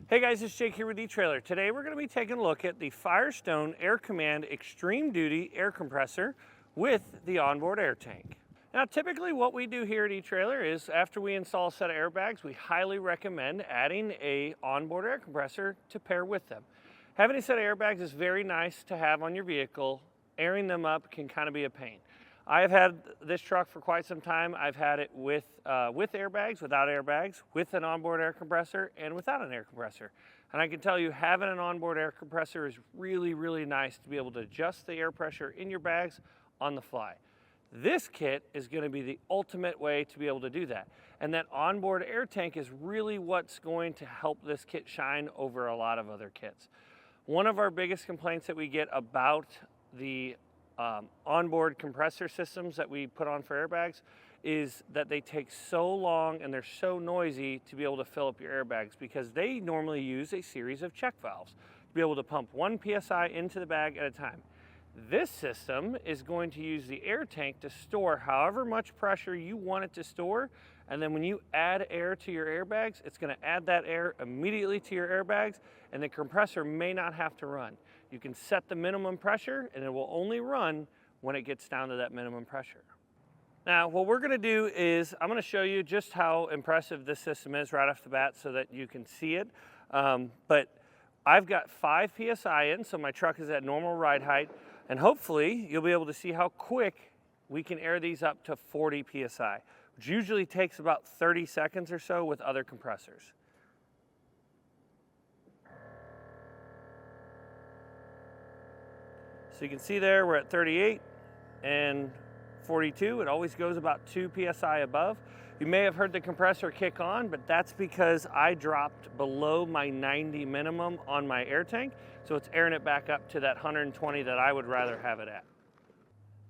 Hey guys, it's Jake here with eTrailer. Today we're going to be taking a look at the Firestone Air Command Extreme Duty Air Compressor with the onboard air tank. Now typically what we do here at eTrailer is after we install a set of airbags, we highly recommend adding a onboard air compressor to pair with them. Having a set of airbags is very nice to have on your vehicle. Airing them up can kind of be a pain. I've had this truck for quite some time. I've had it with airbags, without airbags, with an onboard air compressor, and without an air compressor. And I can tell you having an onboard air compressor is really, really nice to be able to adjust the air pressure in your bags on the fly. This kit is going to be the ultimate way to be able to do that. And that onboard air tank is really what's going to help this kit shine over a lot of other kits. One of our biggest complaints that we get about the onboard compressor systems that we put on for airbags is that they take so long and they're so noisy to be able to fill up your airbags because they normally use a series of check valves to be able to pump 1 psi into the bag at a time. This system is going to use the air tank to store however much pressure you want it to store, and then when you add air to your airbags, it's going to add that air immediately to your airbags, and the compressor may not have to run. You can set the minimum pressure and it will only run when it gets down to that minimum pressure. Now what we're going to do is I'm going to show you just how impressive this system is right off the bat so that you can see it. But I've got 5 psi in, so my truck is at normal ride height, and hopefully you'll be able to see how quick we can air these up to 40 psi, which usually takes about 30 seconds or so with other compressors. So you can see there we're at 38 and 42. It always goes about 2 psi above. You may have heard the compressor kick on, but that's because I dropped below my 90 minimum on my air tank. So it's airing it back up to that 120 that I would rather have it at.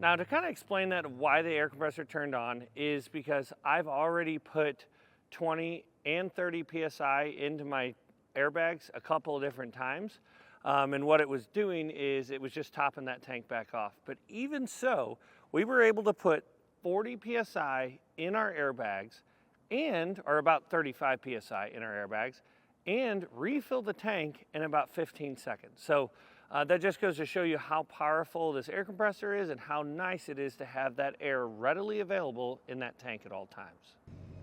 Now to kind of explain that why the air compressor turned on is because I've already put 20 and 30 psi into my airbags a couple of different times. And what it was doing is it was just topping that tank back off. But even so, we were able to put 40 psi in our airbags or about 35 psi in our airbags and refill the tank in about 15 seconds. So that just goes to show you how powerful this air compressor is and how nice it is to have that air readily available in that tank at all times.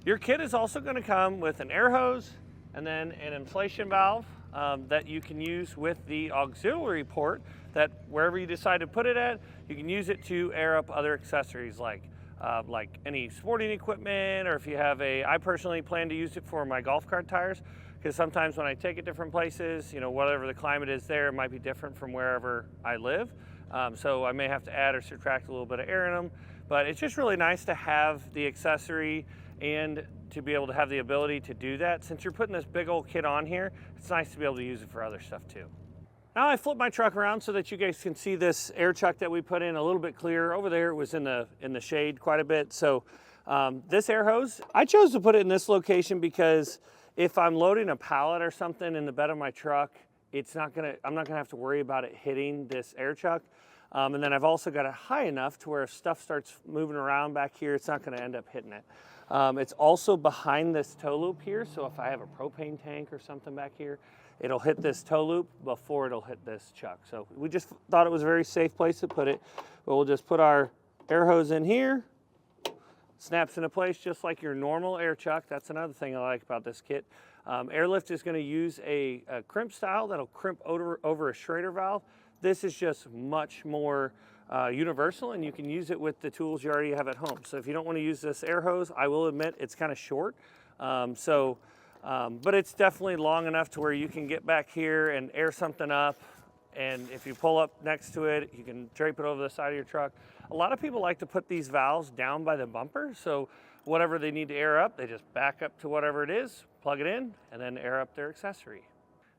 Your kit is also going to come with an air hose and then an inflation valve that you can use with the auxiliary port that wherever you decide to put it at, you can use it to air up other accessories like any sporting equipment, or if you have I personally plan to use it for my golf cart tires because sometimes when I take it different places, you know, whatever the climate is there, it might be different from wherever I live. So I may have to add or subtract a little bit of air in them, but it's just really nice to have the accessory and to be able to have the ability to do that. Since you're putting this big old kit on here, it's nice to be able to use it for other stuff too. Now I flipped my truck around so that you guys can see this air chuck that we put in a little bit clearer. Over there it was in the shade quite a bit. So this air hose, I chose to put it in this location because if I'm loading a pallet or something in the bed of my truck, I'm not gonna have to worry about it hitting this air chuck. And then I've also got it high enough to where if stuff starts moving around back here, it's not gonna end up hitting it. It's also behind this tow loop here, so if I have a propane tank or something back here, it'll hit this tow loop before it'll hit this chuck. So we just thought it was a very safe place to put it. But we'll just put our air hose in here, snaps into place just like your normal air chuck. That's another thing I like about this kit. Airlift is going to use a crimp style that'll crimp over a Schrader valve. This is just much more universal, and you can use it with the tools you already have at home. So if you don't want to use this air hose, I will admit it's kind of short. But it's definitely long enough to where you can get back here and air something up. And if you pull up next to it, you can drape it over the side of your truck. A lot of people like to put these valves down by the bumper. So whatever they need to air up, they just back up to whatever it is, plug it in, and then air up their accessory.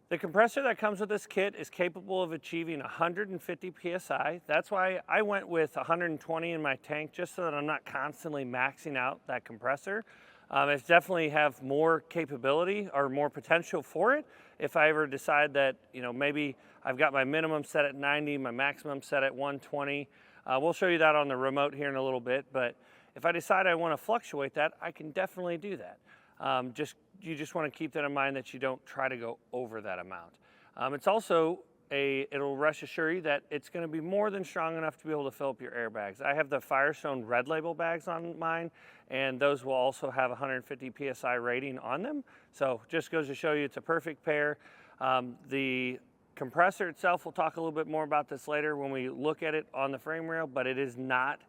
The compressor that comes with this kit is capable of achieving 150 psi. That's why I went with 120 in my tank, just so that I'm not constantly maxing out that compressor. It's definitely have more capability or more potential for it if I ever decide that, you know, maybe I've got my minimum set at 90, my maximum set at 120. We'll show you that on the remote here in a little bit, but if I decide I want to fluctuate that, I can definitely do that. Just you just want to keep that in mind that you don't try to go over that amount. It's also it'll rest assure you that it's going to be more than strong enough to be able to fill up your airbags. I have the Firestone red label bags on mine, and those will also have 150 PSI rating on them. So just goes to show you it's a perfect pair. The compressor itself, we'll talk a little bit more about this later when we look at it on the frame rail, but it is not,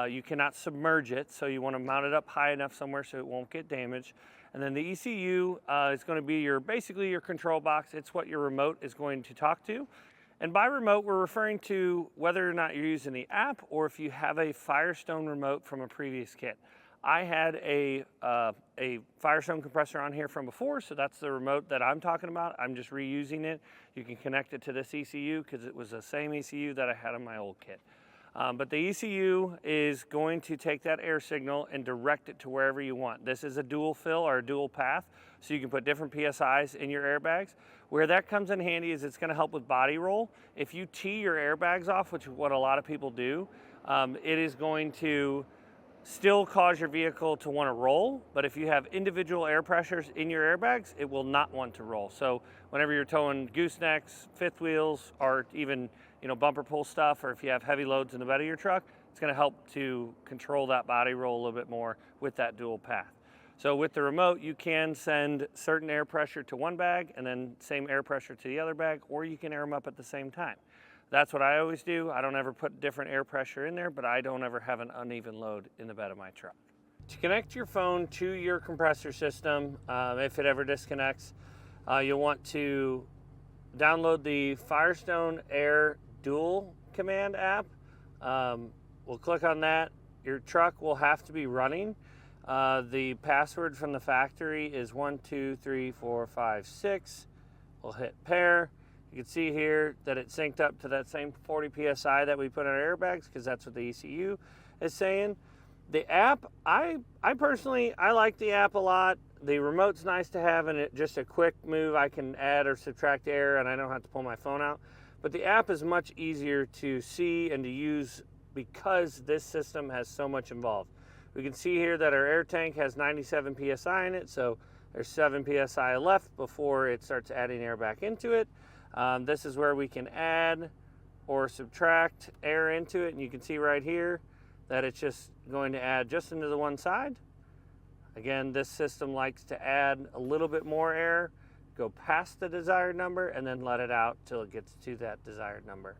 you cannot submerge it, so you want to mount it up high enough somewhere so it won't get damaged. And then the ECU is going to be basically your control box. It's what your remote is going to talk to. And by remote, we're referring to whether or not you're using the app or if you have a Firestone remote from a previous kit. I had a Firestone compressor on here from before, so that's the remote that I'm talking about. I'm just reusing it. You can connect it to this ECU because it was the same ECU that I had on my old kit. But the ECU is going to take that air signal and direct it to wherever you want. This is a dual fill or a dual path, so you can put different PSIs in your airbags. Where that comes in handy is it's going to help with body roll. If you tee your airbags off, which is what a lot of people do, it is going to still cause your vehicle to want to roll, but if you have individual air pressures in your airbags, it will not want to roll. So whenever you're towing goosenecks, fifth wheels, or even bumper pull stuff, or if you have heavy loads in the bed of your truck, it's going to help to control that body roll a little bit more with that dual path. So with the remote, you can send certain air pressure to one bag and then same air pressure to the other bag, or you can air them up at the same time. That's what I always do. I don't ever put different air pressure in there, but I don't ever have an uneven load in the bed of my truck. To connect your phone to your compressor system, if it ever disconnects, you'll want to download the Firestone Air Dual Command app. We'll click on that. Your truck will have to be running. The password from the factory is 12345 We'll hit pair. You can see here that it synced up to that same 40 PSI that we put on our airbags because that's what the ECU is saying. The app, I personally like the app a lot. The remote's nice to have, and it just a quick move. I can add or subtract air, and I don't have to pull my phone out. But the app is much easier to see and to use because this system has so much involved. We can see here that our air tank has 97 PSI in it, so there's 7 PSI left before it starts adding air back into it. This is where we can add or subtract air into it, and you can see right here that it's just going to add just into the one side. Again, this system likes to add a little bit more air, go past the desired number, and then let it out till it gets to that desired number.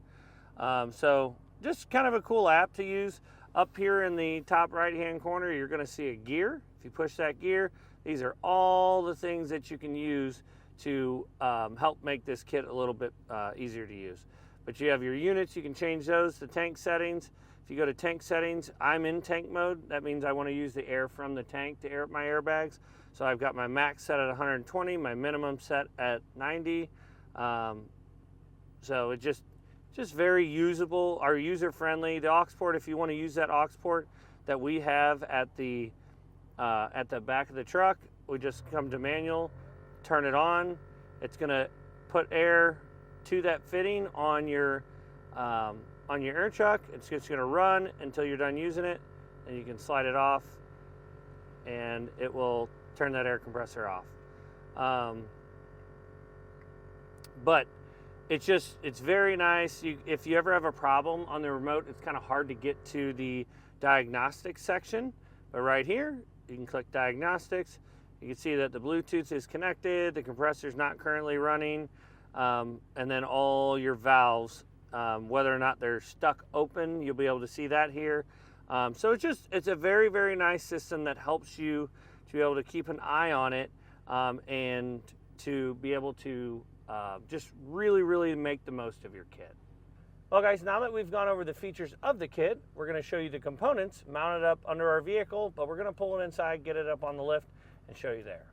So just kind of a cool app to use. Up here in the top right hand corner, you're going to see a gear. If you push that gear, these are all the things that you can use to help make this kit a little bit easier to use. But you have your units, you can change those to tank settings. If you go to tank settings, I'm in tank mode. That means I want to use the air from the tank to air up my airbags. So I've got my max set at 120, my minimum set at 90. So it's just very usable, or user-friendly. The aux port, if you want to use that aux port that we have at the back of the truck, we just come to manual, turn it on. It's going to put air to that fitting on your air chuck. It's just going to run until you're done using it, and you can slide it off, and it will turn that air compressor off. But it's very nice. If you ever have a problem on the remote, it's kind of hard to get to the diagnostics section. But right here, you can click diagnostics. You can see that the Bluetooth is connected, the compressor's not currently running, and then all your valves, whether or not they're stuck open, you'll be able to see that here. So it's a very, very nice system that helps you to be able to keep an eye on it and to be able to just really, really make the most of your kit. Well guys, now that we've gone over the features of the kit, we're going to show you the components mounted up under our vehicle, but we're going to pull it inside, get it up on the lift, and show you there.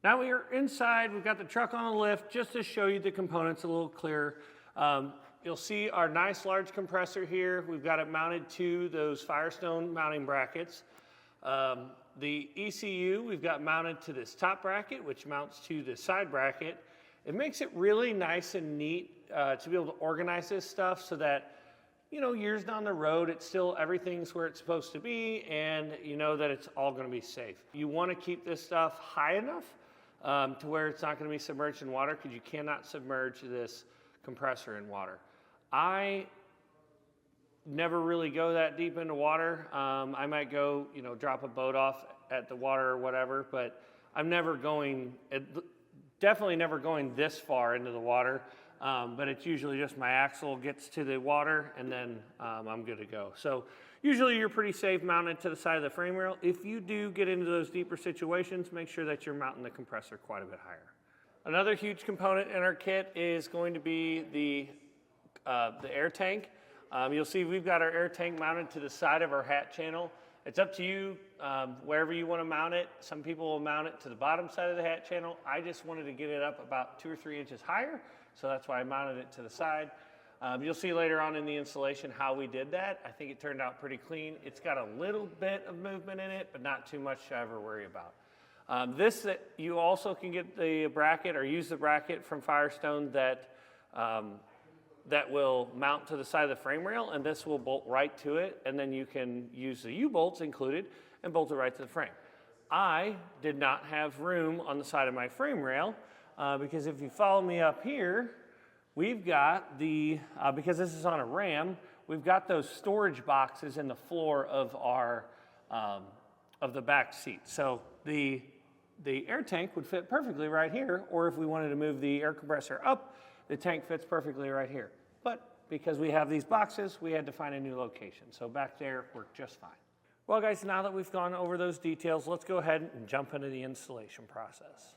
Now we are inside, we've got the truck on the lift, just to show you the components a little clearer. You'll see our nice large compressor here. We've got it mounted to those Firestone mounting brackets. The ECU we've got mounted to this top bracket, which mounts to the side bracket. It makes it really nice and neat to be able to organize this stuff so that you know, years down the road, it's still, everything's where it's supposed to be, and you know that it's all gonna be safe. You wanna keep this stuff high enough to where it's not gonna be submerged in water, because you cannot submerge this compressor in water. I never really go that deep into water. I might go, you know, drop a boat off at the water or whatever, but I'm never going, definitely never going this far into the water. But it's usually just my axle gets to the water, and then I'm good to go. So usually you're pretty safe mounted to the side of the frame rail. If you do get into those deeper situations, make sure that you're mounting the compressor quite a bit higher. Another huge component in our kit is going to be the air tank. You'll see we've got our air tank mounted to the side of our hat channel. It's up to you wherever you want to mount it. Some people will mount it to the bottom side of the hat channel. I just wanted to get it up about 2 or 3 inches higher, so that's why I mounted it to the side. You'll see later on in the installation how we did that. I think it turned out pretty clean. It's got a little bit of movement in it, but not too much to ever worry about. You also can get the bracket or use the bracket from Firestone that will mount to the side of the frame rail, and this will bolt right to it, and then you can use the U-bolts included and bolt it right to the frame. I did not have room on the side of my frame rail because if you follow me up here, we've got because this is on a ram, we've got those storage boxes in the floor of our of the back seat. So the air tank would fit perfectly right here, or if we wanted to move the air compressor up, the tank fits perfectly right here. But because we have these boxes, we had to find a new location. So back there worked just fine. Well guys, now that we've gone over those details, let's go ahead and jump into the installation process.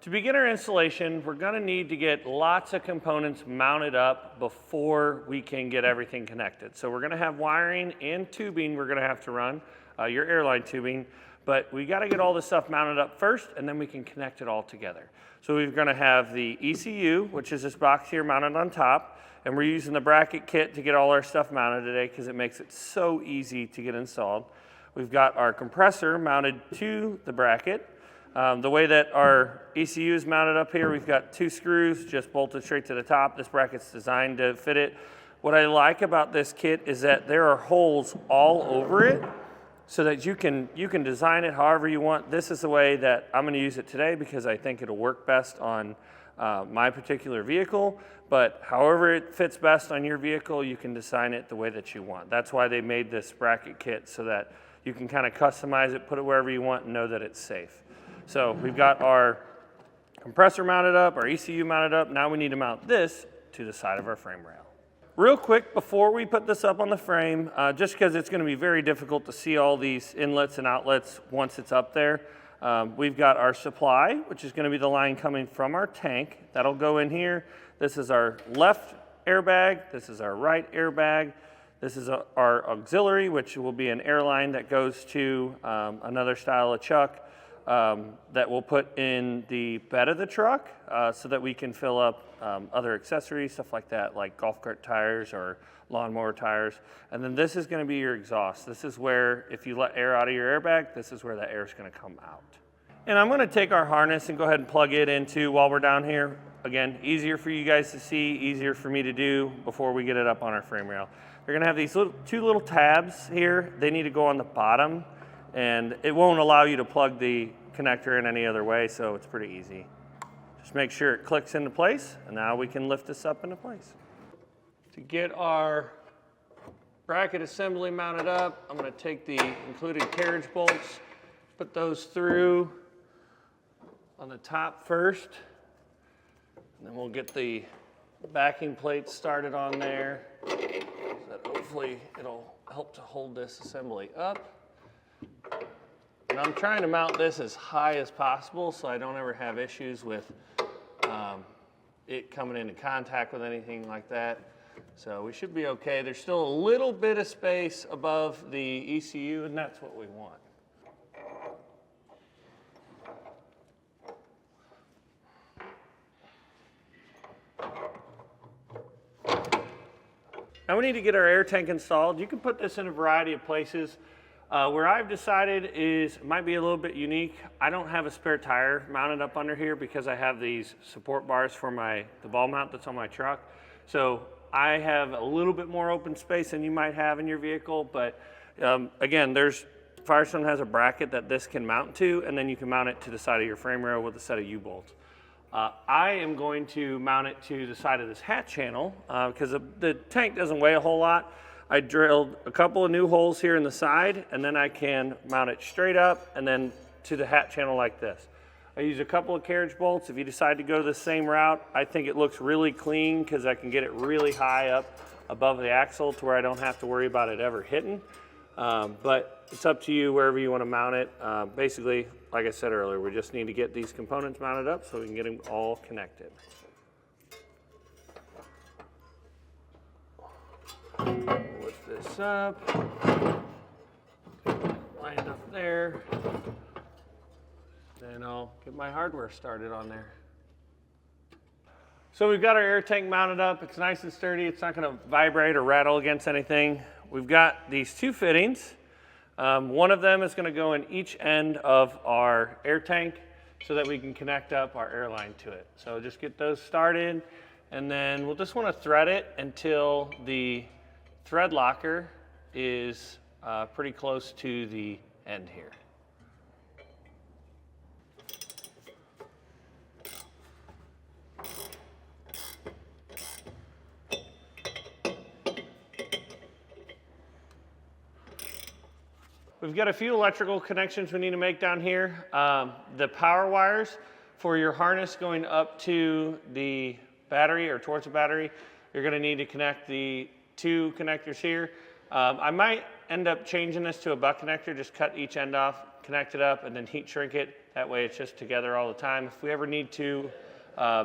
To begin our installation, we're gonna need to get lots of components mounted up before we can get everything connected. So we're gonna have wiring and tubing we're gonna have to run, your airline tubing, but we gotta get all this stuff mounted up first, and then we can connect it all together. So we're gonna have the ECU, which is this box here mounted on top, and we're using the bracket kit to get all our stuff mounted today because it makes it so easy to get installed. We've got our compressor mounted to the bracket. The way that our ECU is mounted up here, we've got 2 screws just bolted straight to the top. This bracket's designed to fit it. What I like about this kit is that there are holes all over it so that you can design it however you want. This is the way that I'm going to use it today because I think it'll work best on my particular vehicle, but however it fits best on your vehicle, you can design it the way that you want. That's why they made this bracket kit, so that you can kind of customize it, put it wherever you want, and know that it's safe. So we've got our compressor mounted up, our ECU mounted up. Now we need to mount this to the side of our frame rail. Real quick, before we put this up on the frame, just because it's going to be very difficult to see all these inlets and outlets once it's up there, we've got our supply, which is going to be the line coming from our tank. That'll go in here. This is our left airbag. This is our right airbag. This is our auxiliary, which will be an airline that goes to another style of chuck that we'll put in the bed of the truck so that we can fill up other accessories, stuff like that, like golf cart tires or lawnmower tires. And then this is going to be your exhaust. This is where, if you let air out of your airbag, this is where the air is going to come out. And I'm going to take our harness and go ahead and plug it into while we're down here. Again, easier for you guys to see, easier for me to do before we get it up on our frame rail. They're going to have these two little tabs here. They need to go on the bottom, and it won't allow you to plug the connector in any other way, so it's pretty easy. Just make sure it clicks into place, and now we can lift this up into place. To get our bracket assembly mounted up, I'm going to take the included carriage bolts, put those through on the top first, and then we'll get the backing plates started on there, so that hopefully it'll help to hold this assembly up. And I'm trying to mount this as high as possible so I don't ever have issues with it coming into contact with anything like that. So we should be okay. There's still a little bit of space above the ECU, and that's what we want. Now we need to get our air tank installed. You can put this in a variety of places. Where I've decided is, it might be a little bit unique. I don't have a spare tire mounted up under here because I have these support bars for the ball mount that's on my truck. So I have a little bit more open space than you might have in your vehicle, but again, Firestone has a bracket that this can mount to, and then you can mount it to the side of your frame rail with a set of U-bolts. I am going to mount it to the side of this hatch channel because the tank doesn't weigh a whole lot. I drilled a couple of new holes here in the side, and then I can mount it straight up and then to the hatch channel like this. I use a couple of carriage bolts. If you decide to go the same route, I think it looks really clean because I can get it really high up above the axle to where I don't have to worry about it ever hitting. But it's up to you wherever you want to mount it. Basically, like I said earlier, we just need to get these components mounted up so we can get them all connected. Lift this up, line up there, then I'll get my hardware started on there. So we've got our air tank mounted up. It's nice and sturdy. It's not going to vibrate or rattle against anything. We've got these two fittings. One of them is going to go in each end of our air tank so that we can connect up our air line to it. So just get those started, and then we'll just want to thread it until the thread locker is pretty close to the end here. We've got a few electrical connections we need to make down here. The power wires for your harness going up to the battery or towards the battery, you're going to need to connect the two connectors here. I might end up changing this to a butt connector, just cut each end off, connect it up, and then heat shrink it. That way it's just together all the time. If we ever need to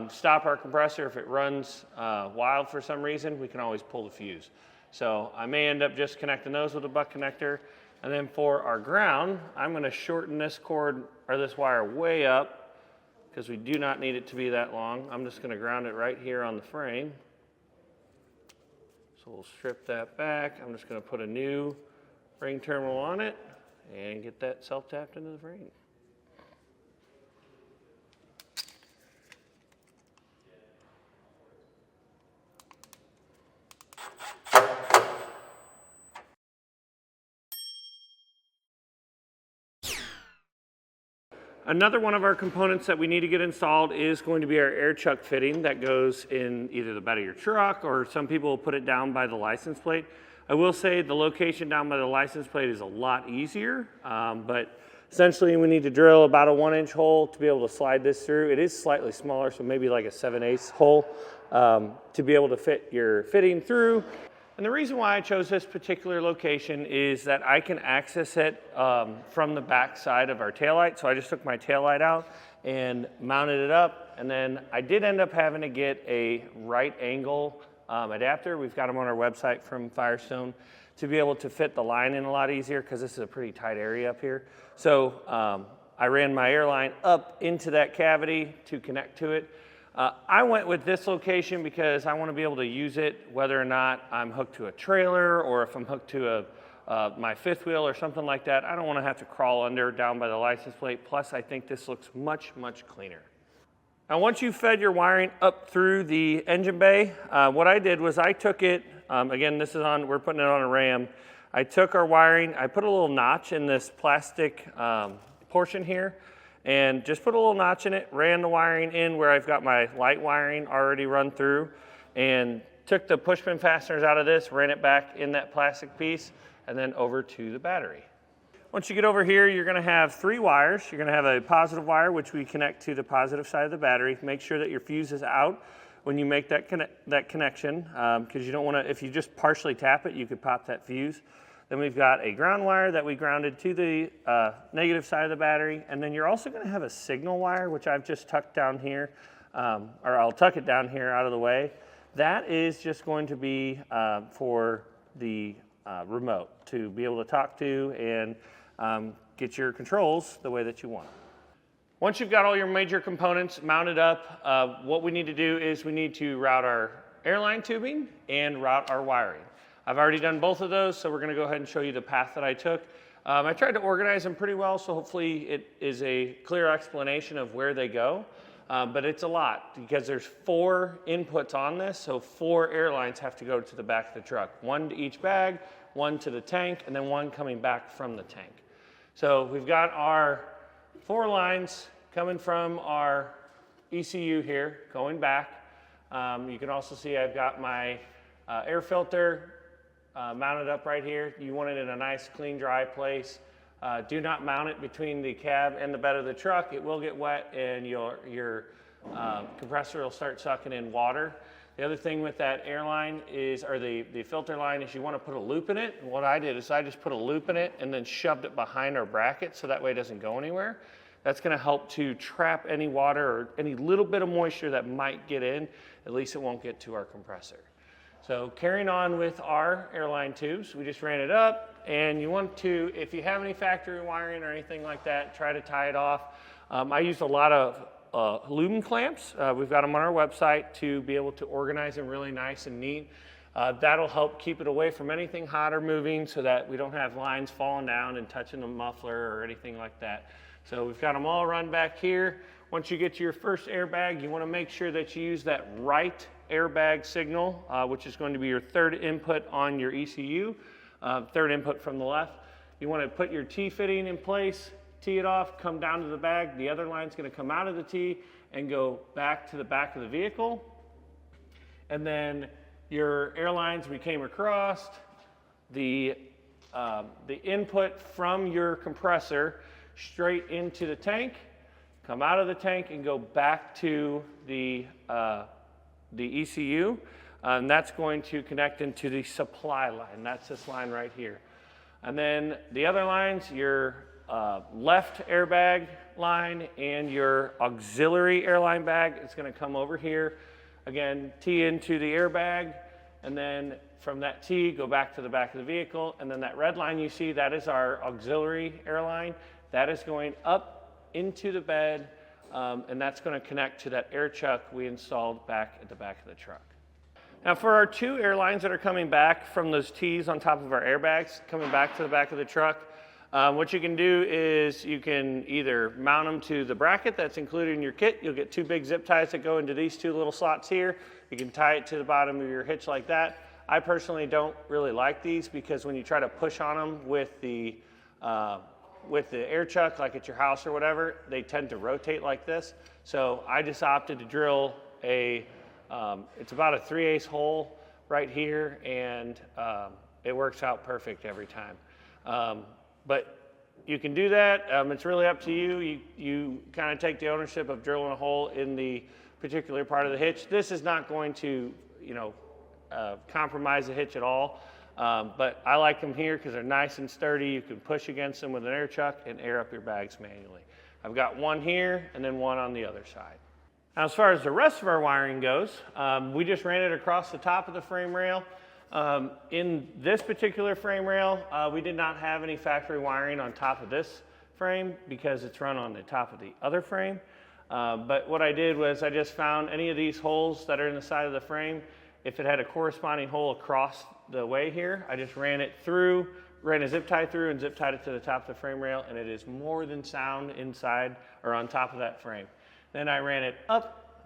stop our compressor, if it runs wild for some reason, we can always pull the fuse. So I may end up just connecting those with a butt connector. And then for our ground, I'm going to shorten this cord or this wire way up because we do not need it to be that long. I'm just going to ground it right here on the frame. So we'll strip that back. I'm just going to put a new ring terminal on it and get that self-tapped into the frame. Another one of our components that we need to get installed is going to be our air chuck fitting that goes in either the bed of your truck, or some people will put it down by the license plate. I will say the location down by the license plate is a lot easier, but essentially we need to drill about a 1-inch hole to be able to slide this through. It is slightly smaller, so maybe like a 7/8 hole to be able to fit your fitting through. And the reason why I chose this particular location is that I can access it from the back side of our taillight. So I just took my taillight out and mounted it up. And then I did end up having to get a right angle adapter. We've got them on our website from Firestone to be able to fit the line in a lot easier because this is a pretty tight area up here. So I ran my airline up into that cavity to connect to it. I went with this location because I want to be able to use it whether or not I'm hooked to a trailer or if I'm hooked to my fifth wheel or something like that. I don't want to have to crawl under down by the license plate. Plus, I think this looks much, much cleaner. Now, once you fed your wiring up through the engine bay, what I did was I took it, again, this is on, we're putting it on a Ram. I took our wiring, I put a little notch in this plastic portion here, and just put a little notch in it, ran the wiring in where I've got my light wiring already run through, and took the push pin fasteners out of this, ran it back in that plastic piece, and then over to the battery. Once you get over here, you're going to have 3 wires. You're going to have a positive wire, which we connect to the positive side of the battery. Make sure that your fuse is out when you make that connection, because you don't want to, if you just partially tap it, you could pop that fuse. Then we've got a ground wire that we grounded to the negative side of the battery. And then you're also going to have a signal wire, which I've just tucked down here, or I'll tuck it down here out of the way. That is just going to be for the remote to be able to talk to and get your controls the way that you want. Once you've got all your major components mounted up, what we need to do is we need to route our airline tubing and route our wiring. I've already done both of those, so we're going to go ahead and show you the path that I took. I tried to organize them pretty well, so hopefully it is a clear explanation of where they go. but it's a lot because there's 4 inputs on this, so 4 air lines have to go to the back of the truck. 1 to each bag, 1 to the tank, and then 1 coming back from the tank. So we've got our 4 lines coming from our ECU here, going back. You can also see I've got my air filter mounted up right here. You want it in a nice, clean, dry place. Do not mount it between the cab and the bed of the truck. It will get wet and your compressor will start sucking in water. The other thing with that airline is, or the filter line, is you want to put a loop in it. And what I did is I just put a loop in it and then shoved it behind our bracket so that way it doesn't go anywhere. That's going to help to trap any water or any little bit of moisture that might get in. At least it won't get to our compressor. So carrying on with our airline tubes, we just ran it up, and you want to, if you have any factory wiring or anything like that, try to tie it off. I used a lot of lumen clamps. We've got them on our website to be able to organize them really nice and neat. That'll help keep it away from anything hot or moving so that we don't have lines falling down and touching the muffler or anything like that. So we've got them all run back here. Once you get to your first airbag, you want to make sure that you use that right airbag signal, which is going to be your 3rd input on your ECU, 3rd input from the left. You want to put your T fitting in place, tee it off, come down to the bag. The other line's going to come out of the T and go back to the back of the vehicle. And then your airlines, we came across the input from your compressor straight into the tank, come out of the tank and go back to the ECU, and that's going to connect into the supply line. That's this line right here. And then the other lines, your left airbag line and your auxiliary airline bag is going to come over here. Again, tee into the airbag, and then from that tee, go back to the back of the vehicle. And then that red line you see, that is our auxiliary airline. That is going up into the bed, and that's going to connect to that air chuck we installed back at the back of the truck. Now for our 2 airlines that are coming back from those T's on top of our airbags, coming back to the back of the truck, what you can do is you can either mount them to the bracket that's included in your kit. You'll get 2 big zip ties that go into these 2 little slots here. You can tie it to the bottom of your hitch like that. I personally don't really like these because when you try to push on them with the air chuck, like at your house or whatever, they tend to rotate like this. So I just opted to drill it's about a 3/8 hole right here, and it works out perfect every time. But you can do that. It's really up to you. You kind of take the ownership of drilling a hole in the particular part of the hitch. This is not going to, compromise the hitch at all. But I like them here because they're nice and sturdy. You can push against them with an air chuck and air up your bags manually. I've got 1 here and then 1 on the other side. Now, as far as the rest of our wiring goes, we just ran it across the top of the frame rail. In this particular frame rail, we did not have any factory wiring on top of this frame because it's run on the top of the other frame. But what I did was I just found any of these holes that are in the side of the frame. If it had a corresponding hole across the way here, I just ran it through, ran a zip tie through and zip tied it to the top of the frame rail, and it is more than sound inside or on top of that frame. Then I ran it up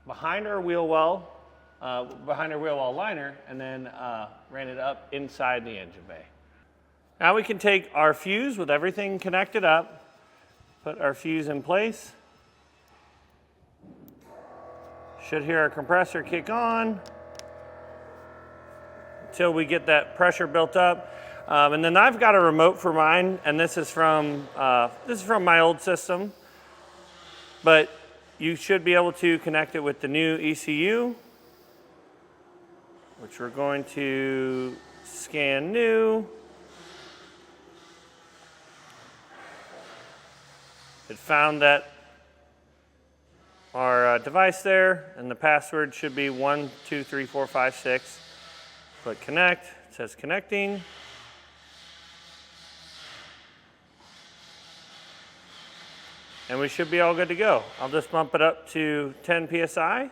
behind our wheel well, liner, and then ran it up inside the engine bay. Now we can take our fuse with everything connected up, put our fuse in place. Should hear our compressor kick on until we get that pressure built up. And then I've got a remote for mine, and this is from my old system. But you should be able to connect it with the new ECU, which we're going to scan new. It found that our device there, and the password should be 123456. Click connect, it says connecting. And we should be all good to go. I'll just bump it up to 10 PSI.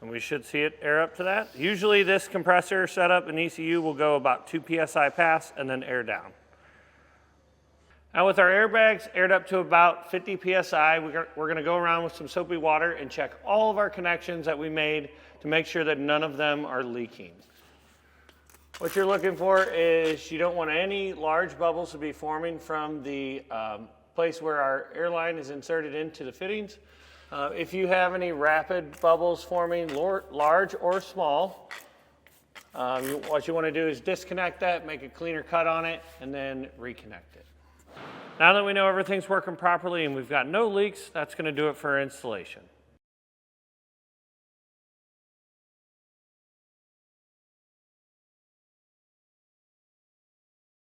And And we should see it air up to that. Usually this compressor setup in ECU will go about 2 PSI pass and then air down. Now with our airbags aired up to about 50 PSI, we're gonna go around with some soapy water and check all of our connections that we made to make sure that none of them are leaking. What you're looking for is you don't want any large bubbles to be forming from the place where our airline is inserted into the fittings. If you have any rapid bubbles forming, large or small, what you want to do is disconnect that, make a cleaner cut on it, and then reconnect it. Now that we know everything's working properly and we've got no leaks, that's going to do it for our installation.